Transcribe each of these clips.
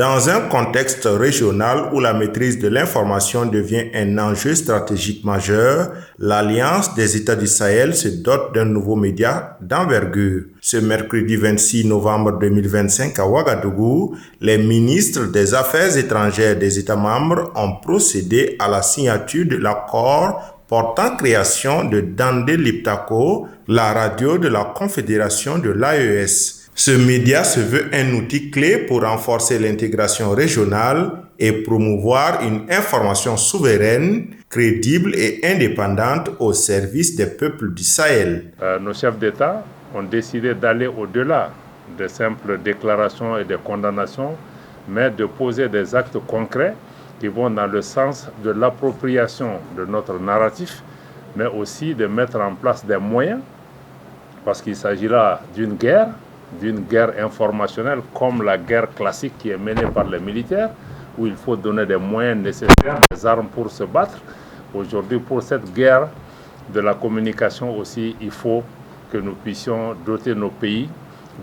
Dans un contexte régional où la maîtrise de l'information devient un enjeu stratégique majeur, l'Alliance des États du Sahel se dote d'un nouveau média d'envergure. Ce mercredi 26 novembre 2025 à Ouagadougou, les ministres des Affaires étrangères des États membres ont procédé à la signature de l'accord portant création de Dandé Liptako, la radio de la Confédération de l'AES. Ce média se veut un outil clé pour renforcer l'intégration régionale et promouvoir une information souveraine, crédible et indépendante au service des peuples du Sahel. Nos chefs d'État ont décidé d'aller au-delà de simples déclarations et de condamnations, mais de poser des actes concrets qui vont dans le sens de l'appropriation de notre narratif, mais aussi de mettre en place des moyens, parce qu'il s'agit là d'une guerre informationnelle comme la guerre classique qui est menée par les militaires, où il faut donner des moyens nécessaires, des armes pour se battre. Aujourd'hui, pour cette guerre de la communication aussi, il faut que nous puissions doter nos pays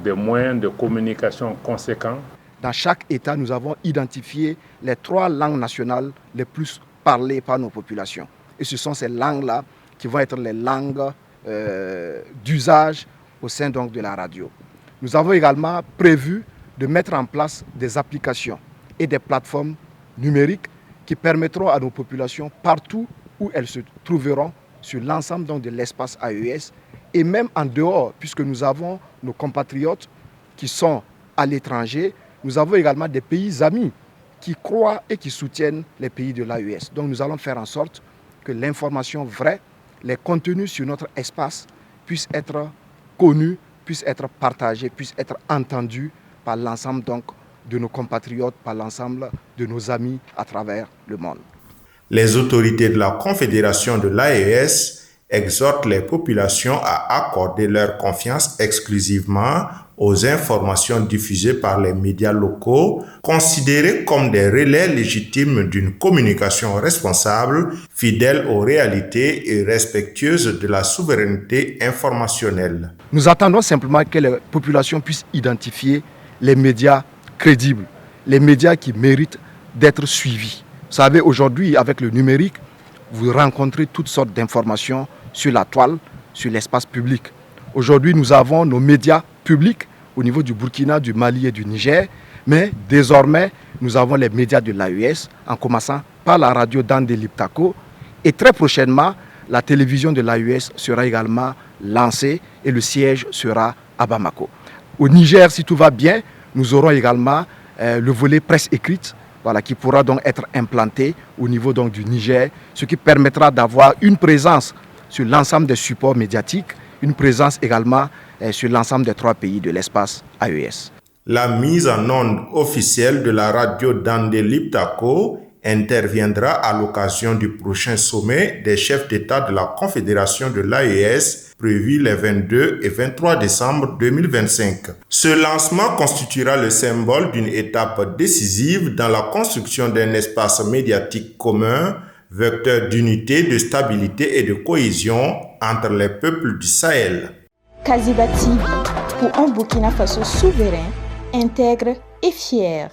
de moyens de communication conséquents. Dans chaque État, nous avons identifié les 3 langues nationales les plus parlées par nos populations. Et ce sont ces langues-là qui vont être les langues d'usage au sein donc de la radio. Nous avons également prévu de mettre en place des applications et des plateformes numériques qui permettront à nos populations, partout où elles se trouveront sur l'ensemble donc de l'espace AES et même en dehors, puisque nous avons nos compatriotes qui sont à l'étranger, nous avons également des pays amis qui croient et qui soutiennent les pays de l'AES. Donc nous allons faire en sorte que l'information vraie, les contenus sur notre espace puissent être connus, puissent être partagés, puissent être entendus par l'ensemble donc de nos compatriotes, par l'ensemble de nos amis à travers le monde. Les autorités de la Confédération de l'AES exhortent les populations à accorder leur confiance exclusivement aux informations diffusées par les médias locaux, considérés comme des relais légitimes d'une communication responsable, fidèle aux réalités et respectueuse de la souveraineté informationnelle. Nous attendons simplement que les populations puissent identifier les médias crédibles, les médias qui méritent d'être suivis. Vous savez, aujourd'hui, avec le numérique, vous rencontrez toutes sortes d'informations sur la toile, sur l'espace public. Aujourd'hui, nous avons nos médias publics au niveau du Burkina, du Mali et du Niger, mais désormais, nous avons les médias de l'AES, en commençant par la radio Dandé Liptako, et très prochainement, la télévision de l'AES sera également lancée et le siège sera à Bamako. Au Niger, si tout va bien, nous aurons également le volet presse écrite, qui pourra donc être implanté au niveau donc du Niger, ce qui permettra d'avoir une présence sur l'ensemble des supports médiatiques, une présence également sur l'ensemble des 3 pays de l'espace AES. La mise en onde officielle de la radio Dandé Liptako interviendra à l'occasion du prochain sommet des chefs d'État de la Confédération de l'AES prévu les 22 et 23 décembre 2025. Ce lancement constituera le symbole d'une étape décisive dans la construction d'un espace médiatique commun, vecteur d'unité, de stabilité et de cohésion entre les peuples du Sahel. Kaziba TV, pour un Burkina Faso souverain, intègre et fier.